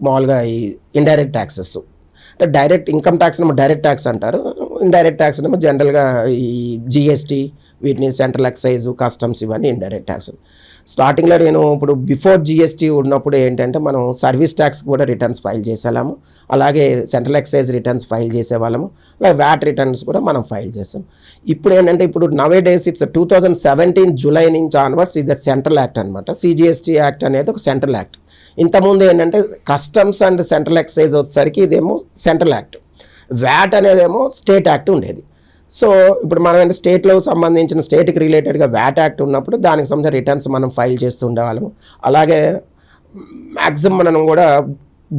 మామూలుగా ఈ ఇండైరెక్ట్ ట్యాక్సెస్. అంటే డైరెక్ట్ ఇన్కమ్ ట్యాక్స్ ఏమో డైరెక్ట్ ట్యాక్స్ అంటారు, ఇండైరెక్ట్ ట్యాక్స్ ఏమో జనరల్గా ఈ GST, వీటిని సెంట్రల్ ఎక్సైజ్, కస్టమ్స్, ఇవన్నీ ఇండైరెక్ట్ ట్యాక్స్. స్టార్టింగ్లో నేను ఇప్పుడు బిఫోర్ GST ఉన్నప్పుడు ఏంటంటే మనం సర్వీస్ ట్యాక్స్ కూడా రిటర్న్స్ ఫైల్ చేసేవాళ్ళము, అలాగే సెంట్రల్ ఎక్సైజ్ రిటర్న్స్ ఫైల్ చేసేవాళ్ళము, అలాగే VAT రిటర్న్స్ కూడా మనం ఫైల్ చేస్తాం. ఇప్పుడు ఏంటంటే ఇప్పుడు నవే డేస్ ఇట్స్ 2017 జూలై నుంచి ఆన్వర్డ్స్ ఇది సెంట్రల్ యాక్ట్ అనమాట. CGST యాక్ట్ అనేది ఒక సెంట్రల్ యాక్ట్. ఇంతకుముందు ఏంటంటే కస్టమ్స్ అండ్ సెంట్రల్ ఎక్సైజ్ వచ్చేసరికి ఇదేమో సెంట్రల్ యాక్ట్, VAT అనేదేమో స్టేట్ యాక్ట్ ఉండేది. సో ఇప్పుడు మనం అంటే స్టేట్లో సంబంధించిన స్టేట్కి రిలేటెడ్గా VAT యాక్ట్ ఉన్నప్పుడు దానికి సంబంధించిన రిటర్న్స్ మనం ఫైల్ చేస్తూ ఉండేవాళ్ళము. అలాగే మ్యాక్సిమం మనం కూడా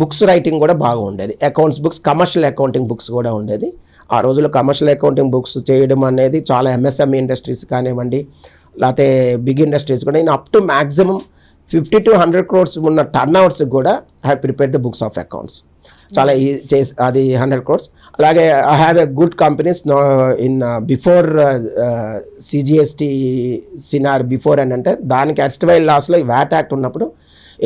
బుక్స్ రైటింగ్ కూడా బాగా ఉండేది. Accounts books, commercial accounting books కూడా ఉండేది. ఆ రోజుల్లో కమర్షియల్ అకౌంటింగ్ బుక్స్ చేయడం అనేది చాలా MSME ఇండస్ట్రీస్ కానివ్వండి, లేకపోతే బిగ్ ఇండస్ట్రీస్ కూడా నేను up to maximum 50 to 100 crores ఉన్న టర్న్ అవుట్స్ కూడా I have prepared the books of accounts. చాలా చేసి అది 100 crores. అలాగే I have a good companies in before CGST సినార్ before అని అంటే దానికి ఎక్స్ట్వైల్ లాస్లో VAT యాక్ట్ ఉన్నప్పుడు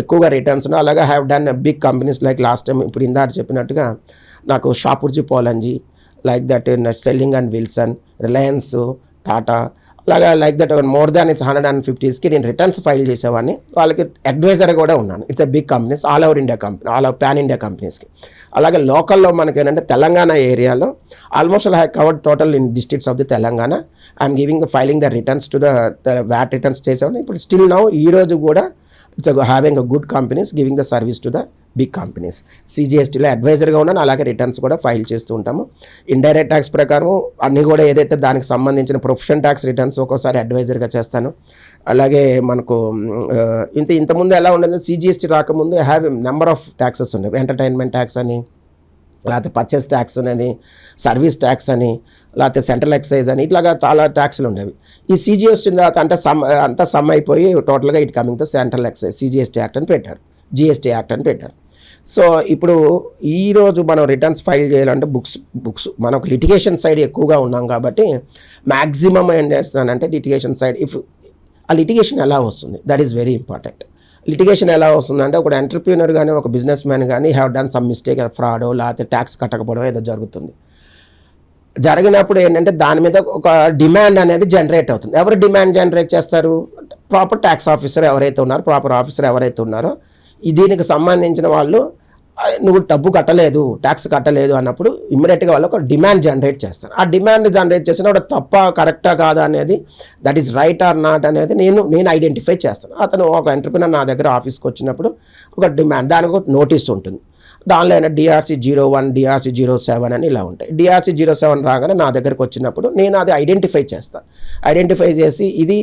ఎక్కువగా రిటర్న్స్ ఉన్నాయి. అలాగే have done big companies like last time ఇప్పుడు ఇందాక చెప్పినట్టుగా నాకు Shapoorji Pallonji, like that Sterling and Wilson, Reliance, Tata, అలాగా like that more than it's 150కి నేను రిటర్న్స్ ఫైల్ చేసేవాడిని. వాళ్ళకి అడ్వైజర్ కూడా ఉన్నాను. It's a big companies, all over India company, pan India కంపెనీస్కి. అలాగే లోకల్లో మనకి ఏంటంటే తెలంగాణ ఏరియాలో almost I covered total in districts of the Telangana. I'm giving filing the returns to the VAT returns చేసేవాడిని. ఇప్పుడు స్టిల్ నౌ ఈ రోజు కూడా it's having a good companies giving the service to the big companies. CGSTలో అడ్వైజర్గా ఉన్నాను, అలాగే returns కూడా ఫైల్ చేస్తూ ఉంటాము. ఇండైరెక్ట్ ట్యాక్స్ ప్రకారం అన్నీ కూడా ఏదైతే దానికి సంబంధించిన ప్రొఫెషన్ ట్యాక్స్ రిటర్న్స్ ఒక్కోసారి అడ్వైజర్గా చేస్తాను. అలాగే మనకు ఇంతకుముందు ఎలా ఉండేది, CGST రాకముందు హ్యావ్ నెంబర్ ఆఫ్ ట్యాక్సెస్ ఉండేవి. ఎంటర్టైన్మెంట్ ట్యాక్స్ అని, లేకపోతే పర్చేస్ ట్యాక్స్ అనేది, సర్వీస్ ట్యాక్స్ అని, లేకపోతే సెంట్రల్ ఎక్సైజ్ అని, ఇట్లాగా చాలా ట్యాక్స్లు ఉండేవి. ఈ CGST వచ్చిన తర్వాత అంతా సమ్ అయిపోయి టోటల్గా it coming to central excise CGST act అని పెట్టారు, GST యాక్ట్ అని పెట్టారు. సో ఇప్పుడు ఈరోజు మనం రిటర్న్స్ ఫైల్ చేయాలంటే బుక్స్ మనకు లిటిగేషన్ సైడ్ ఎక్కువగా ఉన్నాం కాబట్టి మ్యాక్సిమం ఏం చేస్తున్నానంటే లిటిగేషన్ సైడ్ ఆ లిటిగేషన్ ఎలా వస్తుంది, that is very important. Litigation ఎలా వస్తుందంటే ఒక ఎంటర్ప్రీనర్ కానీ ఒక బిజినెస్ మ్యాన్ కానీ హ్యావ్ డన్ సమ్ మిస్టేక్, ఫ్రాడో లేకపోతే ట్యాక్స్ కట్టకపోవడం ఏదో జరుగుతుంది. జరిగినప్పుడు ఏంటంటే దాని మీద ఒక డిమాండ్ అనేది జనరేట్ అవుతుంది. ఎవరు డిమాండ్ జనరేట్ చేస్తారు? ప్రాపర్ ట్యాక్స్ ఆఫీసర్ ఎవరైతే ఉన్నారో, ప్రాపర్ ఆఫీసర్ ఎవరైతే ఉన్నారో, దీనికి సంబంధించిన వాళ్ళు నువ్వు డబ్బు కట్టలేదు, ట్యాక్స్ కట్టలేదు అన్నప్పుడు ఇమ్మీడియట్గా వాళ్ళు ఒక డిమాండ్ జనరేట్ చేస్తారు. ఆ డిమాండ్ జనరేట్ చేసినప్పుడు తప్ప కరెక్టా కాదా అనేది, that is right are not అనేది నేను ఐడెంటిఫై చేస్తాను. అతను ఒక ఎంటర్ప్రినర్ నా దగ్గర ఆఫీస్కి వచ్చినప్పుడు ఒక డిమాండ్, దానికి ఒక నోటీస్ ఉంటుంది. దానిలో అయినా DRC 01, DRC 07 అని ఇలా ఉంటాయి. DRC 07 రాగానే నా దగ్గరకు వచ్చినప్పుడు నేను అది ఐడెంటిఫై చేస్తాను. ఐడెంటిఫై చేసి ఇది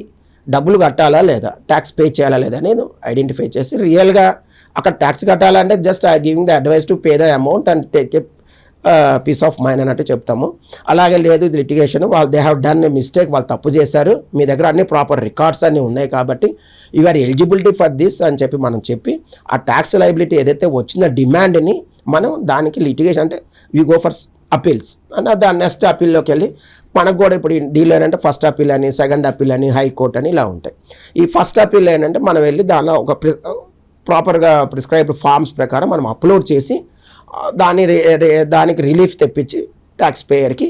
డబ్బులు కట్టాలా లేదా, ట్యాక్స్ పే చేయాలా లేదా నేను ఐడెంటిఫై చేసి, రియల్గా అక్కడ ట్యాక్స్ కట్టాలంటే just I giving the advice to pay the amount and take a peace of mind అన్నట్టు చెప్తాము. అలాగే లేదు ఇది లిటిగేషన్, వాళ్ళు they have done a mistake, వాళ్ళు తప్పు చేశారు, మీ దగ్గర అన్ని ప్రాపర్ రికార్డ్స్ అన్నీ ఉన్నాయి కాబట్టి you are eligibility for this అని చెప్పి ఆ ట్యాక్స్ లయబిలిటీ ఏదైతే వచ్చిన డిమాండ్ని మనం దానికి లిటిగేషన్ అంటే వీ గో ఫర్ అపీల్స్ అన్న, దాని నెక్స్ట్ అపీల్లోకి వెళ్ళి మనకు కూడా ఇప్పుడు దీనిలో ఏంటంటే ఫస్ట్ అపీల్ అని, సెకండ్ అపీల్ అని, హైకోర్టు అని ఇలా ఉంటాయి. ఈ ఫస్ట్ అపీల్ ఏంటంటే మనం వెళ్ళి దానిలో ఒక ప్రాపర్గా ప్రిస్క్రైబ్డ్ ఫార్మ్స్ ప్రకారం మనం అప్లోడ్ చేసి దానికి రిలీఫ్ తెప్పించి ట్యాక్స్ పేయర్కి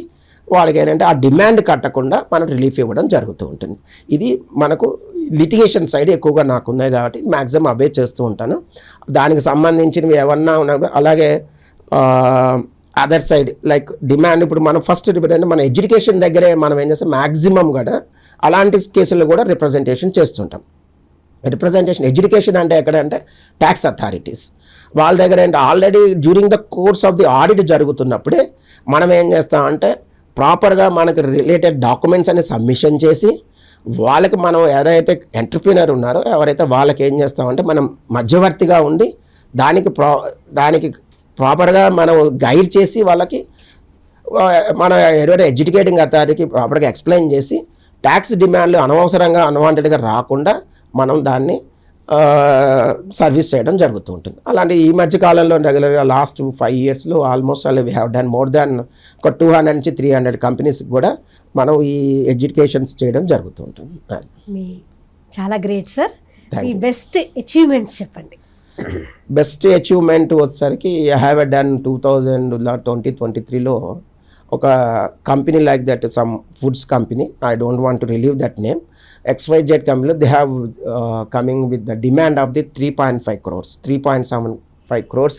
వాళ్ళకి ఏంటంటే ఆ డిమాండ్ కట్టకుండా మనం రిలీఫ్ ఇవ్వడం జరుగుతూ ఉంటుంది. ఇది మనకు లిటిగేషన్ సైడ్ ఎక్కువగా నాకు ఉన్నాయి కాబట్టి మ్యాక్సిమం అవే చేస్తూ ఉంటాను. దానికి సంబంధించినవి ఏమన్నా ఉన్నా, అలాగే అదర్ సైడ్ లైక్ డిమాండ్, ఇప్పుడు మనం ఫస్ట్ మన ఎడ్యుకేషన్ దగ్గరే మనం ఏం చేస్తాం, మ్యాక్సిమం కూడా అలాంటి కేసుల్లో కూడా రిప్రజెంటేషన్ చేస్తుంటాం. రిప్రజెంటేషన్ ఎడ్యుకేషన్ అంటే ఎక్కడంటే ట్యాక్స్ అథారిటీస్ వాళ్ళ దగ్గర ఏంటి already during the course of the audit జరుగుతున్నప్పుడే మనం ఏం చేస్తామంటే ప్రాపర్గా మనకు రిలేటెడ్ డాక్యుమెంట్స్ అన్ని సబ్మిషన్ చేసి వాళ్ళకి మనం ఎవరైతే ఎంటర్ప్రినర్ ఉన్నారో ఎవరైతే వాళ్ళకి ఏం చేస్తామంటే మనం మధ్యవర్తిగా ఉండి దానికి ప్రాపర్గా మనం గైడ్ చేసి వాళ్ళకి మన ఎవరైతే ఎడ్యుకేటింగ్ అథారిటీకి ప్రాపర్గా ఎక్స్ప్లెయిన్ చేసి ట్యాక్స్ డిమాండ్లు అనవసరంగా అన్వాంటెడ్గా రాకుండా మనం దాన్ని సర్వీస్ చేయడం జరుగుతూ ఉంటుంది. అలాంటి ఈ మధ్య కాలంలో రెగ్యులర్గా లాస్ట్ 5 yearsలో almost we have done more than ఒక 200 నుంచి 300 కంపెనీస్కి కూడా మనం ఈ ఎడ్యుకేషన్స్ చేయడం జరుగుతూ ఉంటుంది. మీ చాలా గ్రేట్ సార్. మీ బెస్ట్ అచీవ్మెంట్స్ చెప్పండి. బెస్ట్ అచీవ్మెంట్ వచ్చేసరికి ఐ హ్యావ్ డన్ 2023లో ఒక company like that, some foods company, I don't want to relieve that name, XYZ కంపెనీలో they have coming with the demand of the 3.5 crores, 3.75 crores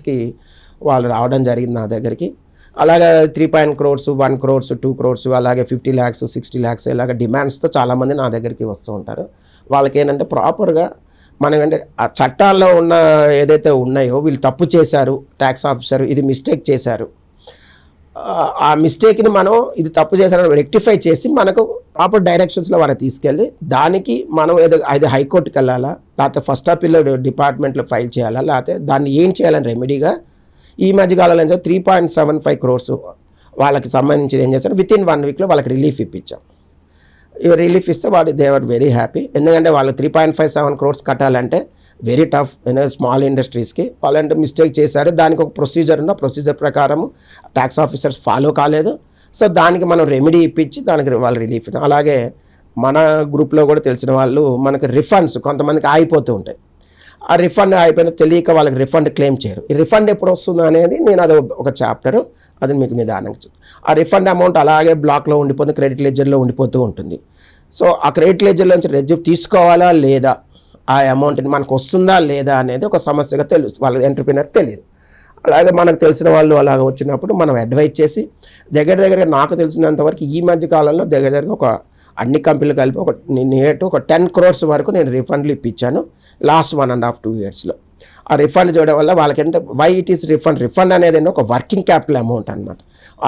వాళ్ళు రావడం జరిగింది నా దగ్గరికి. అలాగే 3 crores, 1 crores, 2 crores, అలాగే 50 lakhs, 60 lakhs ఇలాగ డిమాండ్స్తో చాలామంది నా దగ్గరికి వస్తూ ఉంటారు. వాళ్ళకి ఏంటంటే ప్రాపర్గా మనకంటే ఆ చట్టాల్లో ఉన్న ఏదైతే ఉన్నాయో, వీళ్ళు తప్పు చేశారు, ట్యాక్స్ ఆఫీసర్ ఇది మిస్టేక్ చేశారు, ఆ మిస్టేక్ని మనం ఇది తప్పు చేశారని రెక్టిఫై చేసి మనకు ప్రాపర్ డైరెక్షన్స్లో వాళ్ళని తీసుకెళ్ళి దానికి మనం అది హైకోర్టుకి వెళ్ళాలా, లేకపోతే ఫస్ట్ అపీల్ డిపార్ట్మెంట్లో ఫైల్ చేయాలా, లేకపోతే దాన్ని ఏం చేయాలని రెమెడీగా ఈ మధ్యకాలంలో 3.75 crores వాళ్ళకి సంబంధించి ఏం చేస్తారు, విత్ ఇన్ 1 weekలో వాళ్ళకి రిలీఫ్ ఇప్పించాం. రిలీఫ్ ఇస్తే వాళ్ళు దే ఆర్ వెరీ హ్యాపీ. ఎందుకంటే వాళ్ళు 3.57 crores కట్టాలంటే వెరీ టఫ్. ఎందుకంటే స్మాల్ ఇండస్ట్రీస్కి వాళ్ళంటే మిస్టేక్ చేశారు, దానికి ఒక ప్రొసీజర్ ఉన్న ప్రొసీజర్ ప్రకారం ట్యాక్స్ ఆఫీసర్స్ ఫాలో కాలేదు. సో దానికి మనం రెమెడీ ఇప్పించి దానికి వాళ్ళు రిలీఫ్. అలాగే మన గ్రూప్లో కూడా తెలిసిన వాళ్ళు మనకి రిఫండ్స్ కొంతమందికి ఆగిపోతూ ఉంటాయి. ఆ రిఫండ్ అయిపోయిన తెలియక వాళ్ళకి రిఫండ్ క్లెయిమ్ చేయరు. ఈ రిఫండ్ ఎప్పుడు వస్తుందో అనేది నేను అది ఒక చాప్టరు, అది మీకు నిదానంగా చెప్తాను. ఆ రిఫండ్ అమౌంట్ అలాగే బ్లాక్లో ఉండిపోతుంది, క్రెడిట్ లెడ్జర్లో ఉండిపోతూ ఉంటుంది. సో ఆ క్రెడిట్ లెడ్జర్లో నుంచి రెజ్యూమ్ తీసుకోవాలా లేదా, ఆ అమౌంట్ని మనకు వస్తుందా లేదా అనేది ఒక సమస్యగా తెలుసు, వాళ్ళ ఎంటర్ప్రినర్ తెలియదు. అలాగే మనకు తెలిసిన వాళ్ళు అలాగ వచ్చినప్పుడు మనం అడ్వైజ్ చేసి దగ్గర నాకు తెలిసినంతవరకు ఈ మధ్య కాలంలో దగ్గర ఒక అన్ని కంపెనీలు కలిపి ఒక 10 crores వరకు నేను రిఫండ్లు ఇప్పించాను లాస్ట్ 1.5-2 yearsలో. ఆ రిఫండ్ చేయడం వల్ల వాళ్ళకి ఏంటంటే వై ఇట్ ఈస్ రిఫండ్ అనేది ఒక వర్కింగ్ క్యాపిటల్ అమౌంట్ అనమాట.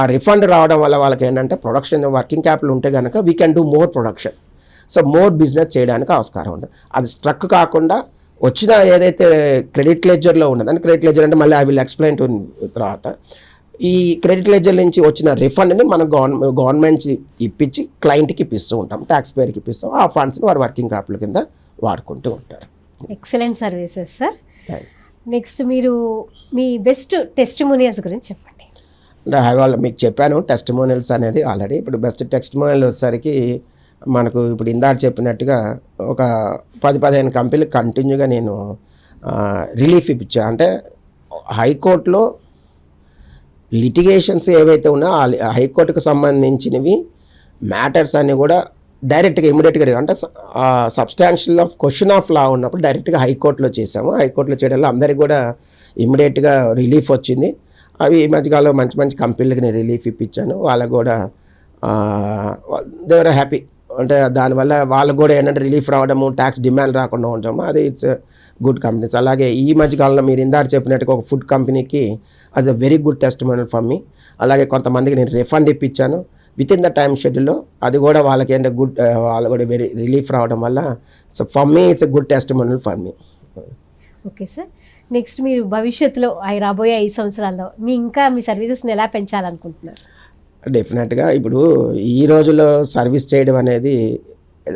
ఆ రిఫండ్ రావడం వల్ల వాళ్ళకి ఏంటంటే ప్రొడక్షన్ వర్కింగ్ క్యాపిటల్ ఉంటే కనుక we can do more production, so more business చేయడానికి ఆస్కారం ఉంటుంది. అది స్ట్రక్ కాకుండా వచ్చిన ఏదైతే క్రెడిట్ లెడ్జర్లో ఉన్నది, అంటే క్రెడిట్ లెడ్జర్ అంటే మళ్ళీ ఐ విల్ ఎక్స్ప్లెయిన్ టు తర్వాత, ఈ క్రెడిట్ లెడ్జర్ నుంచి వచ్చిన రిఫండ్ని మనం గవర్నమెంట్ ఇప్పించి క్లయింట్కి ఇప్పిస్తూ ఉంటాం, ట్యాక్స్ పేర్కి ఇప్పిస్తాం. ఆ ఫండ్స్ని వారు వర్కింగ్ క్యాపిటల్ కింద వాడుకుంటూ ఉంటారు. Excellent services sir. నెక్స్ట్ మీరు మీ బెస్ట్ టెస్టిమోనియల్స్ గురించి చెప్పండి. అంటే మీకు చెప్పాను టెస్టిమోనియల్స్ అనేది ఆల్రెడీ. ఇప్పుడు బెస్ట్ టెస్టిమోనియల్ వచ్చేసరికి మనకు ఇప్పుడు ఇందాక చెప్పినట్టుగా ఒక 10-15 కంపెనీలు కంటిన్యూగా నేను రిలీఫ్ ఇప్పించాను. అంటే హైకోర్టులో లిటిగేషన్స్ ఏవైతే ఉన్నాయో ఆ హైకోర్టుకు సంబంధించినవి మ్యాటర్స్ అన్నీ కూడా డైరెక్ట్గా ఇమీడియట్గా అంటే substantial of question of law ఉన్నప్పుడు డైరెక్ట్గా హైకోర్టులో చేసాము. హైకోర్టులో చేయడంలో అందరికీ కూడా ఇమీడియట్గా రిలీఫ్ వచ్చింది. అవి ఈ మధ్యకాలంలో మంచి మంచి కంపెనీలకి నేను రిలీఫ్ ఇప్పించాను. వాళ్ళకు కూడా దే ఆర్ హ్యాపీ. అంటే దానివల్ల వాళ్ళకు కూడా ఏంటంటే రిలీఫ్ రావడము, ట్యాక్స్ డిమాండ్ రాకుండా ఉండడము, అది ఇట్స్ గుడ్ కంపెనీస్. అలాగే ఈ మధ్యకాలంలో మీరు ఇందాక చెప్పినట్టుగా ఒక ఫుడ్ కంపెనీకి అది a very good testimonial for me. అలాగే కొంతమందికి నేను రిఫండ్ ఇప్పించాను విత్ ఇన్ ద టైమ్ షెడ్యూల్లో. అది కూడా వాళ్ళకి ఏంటంటే గుడ్, వాళ్ళు కూడా వెరీ రిలీఫ్ రావడం వల్ల so for me it's a good testimonial for me. Okay sir, next మీరు భవిష్యత్తులో రాబోయే 5 సంవత్సరాల్లో మీ సర్వీసెస్ని ఎలా పెంచాలనుకుంటున్నారు? డెఫినెట్గా ఇప్పుడు ఈ రోజుల్లో సర్వీస్ చేయడం అనేది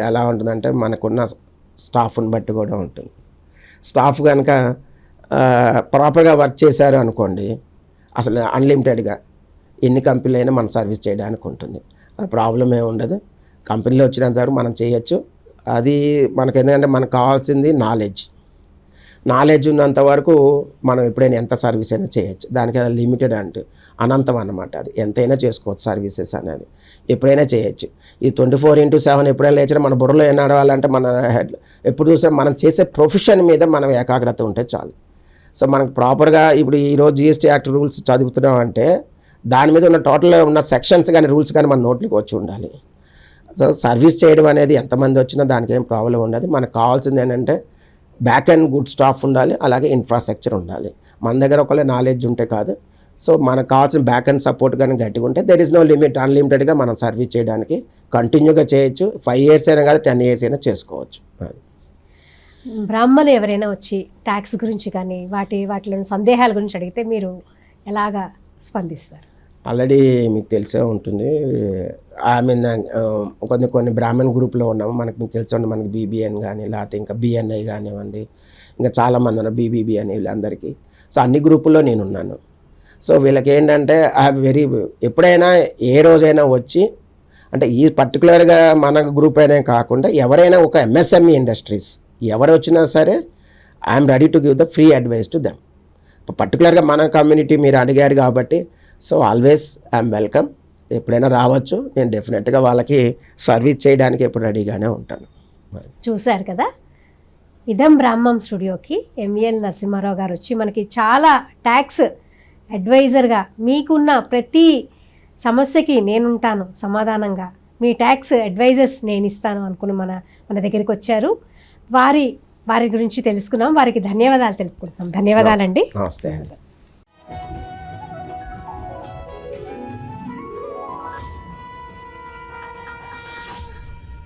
ఎలా ఉంటుందంటే మనకున్న స్టాఫ్ని బట్టి కూడా ఉంటుంది. స్టాఫ్ కనుక ప్రాపర్గా వర్క్ చేశారు అనుకోండి, అసలు అన్లిమిటెడ్గా ఎన్ని కంపెనీలు అయినా మనం సర్వీస్ చేయడానికి ఉంటుంది. అది ప్రాబ్లం ఏమి ఉండదు. కంపెనీలో వచ్చినంత వరకు మనం చేయొచ్చు. అది మనకు ఎందుకంటే మనకు కావాల్సింది నాలెడ్జ్ ఉన్నంత వరకు మనం ఎప్పుడైనా ఎంత సర్వీస్ అయినా చేయొచ్చు. దానికి అది లిమిటెడ్ అంటే అనంతం అన్నమాట. అది ఎంతైనా చేసుకోవచ్చు సర్వీసెస్ అనేది, ఎప్పుడైనా చేయొచ్చు. ఈ 24/7 ఎప్పుడైనా లేచినా మన బుర్రలో ఏం నడవాలంటే మన హెడ్ ఎప్పుడు చూసినా మనం చేసే ప్రొఫెషన్ మీద మనం ఏకాగ్రత ఉంటే చాలు. సో మనకు ప్రాపర్గా ఇప్పుడు ఈరోజు జిఎస్టీ యాక్ట్ రూల్స్ చదువుతున్నాం అంటే దాని మీద ఉన్న టోటల్ ఉన్న సెక్షన్స్ కానీ రూల్స్ కానీ మన నోట్లోకి వచ్చి ఉండాలి. సో సర్వీస్ చేయడం అనేది ఎంతమంది వచ్చినా దానికి ఏం ప్రాబ్లం ఉండదు. మనకు కావాల్సింది ఏంటంటే బ్యాక్ అండ్ గుడ్ స్టాఫ్ ఉండాలి, అలాగే ఇన్ఫ్రాస్ట్రక్చర్ ఉండాలి. మన దగ్గర ఒకళ్ళే నాలెడ్జ్ ఉంటే కాదు. సో మనకు కావాల్సిన బ్యాక్ అండ్ సపోర్ట్ కానీ గట్టిగా ఉంటే దెర్ ఇస్ నో లిమిట్, అన్లిమిటెడ్గా మనం సర్వీస్ చేయడానికి కంటిన్యూగా చేయొచ్చు. 5 years అయినా కాదు, 10 years అయినా చేసుకోవచ్చు. బ్రాహ్మణులు ఎవరైనా వచ్చి ట్యాక్స్ గురించి కానీ వాటిలో సందేహాల గురించి అడిగితే మీరు ఎలాగా స్పందిస్తారు? ఆల్రెడీ మీకు తెలిసే ఉంటుంది. ఐ మీన్ కొన్ని బ్రాహ్మణ్ గ్రూప్లో ఉన్నాము. మీకు తెలిసే ఉంటుంది, మనకి బీబీఎన్ కానీ లేకపోతే ఇంకా బిఎన్ఐ కానివ్వండి, ఇంకా చాలామంది ఉన్నారు బీబీబీ అని వీళ్ళందరికీ. సో అన్ని గ్రూపుల్లో నేను ఉన్నాను. సో వీళ్ళకి ఏంటంటే ఎప్పుడైనా ఏ రోజైనా వచ్చి అంటే ఈ పర్టికులర్గా మన గ్రూప్ అయినా కాకుండా ఎవరైనా ఒక ఎంఎస్ఎంఈ ఇండస్ట్రీస్ ఎవరు వచ్చినా సరే I'm ready to give the free advice to them. పర్టికులర్గా మన కమ్యూనిటీ మీరు అడిగారు కాబట్టి సో ఆల్వేస్ ఐఎమ్ వెల్కమ్. ఎప్పుడైనా రావచ్చు. నేను డెఫినెట్గా వాళ్ళకి సర్వీస్ చేయడానికి ఎప్పుడు రెడీగానే ఉంటాను. చూశారు కదా, ఇదం బ్రాహ్మం స్టూడియోకి ఎంవిఎల్ నరసింహారావు గారు వచ్చి మనకి చాలా ట్యాక్స్ అడ్వైజర్గా మీకున్న ప్రతి సమస్యకి నేనుంటాను సమాధానంగా, మీ ట్యాక్స్ అడ్వైజర్స్ నేను ఇస్తాను అనుకుని మన దగ్గరికి వచ్చారు. వారి గురించి తెలుసుకున్నాం. వారికి ధన్యవాదాలు తెలుపుకుంటున్నాం. ధన్యవాదాలండి. నమస్తే అండి.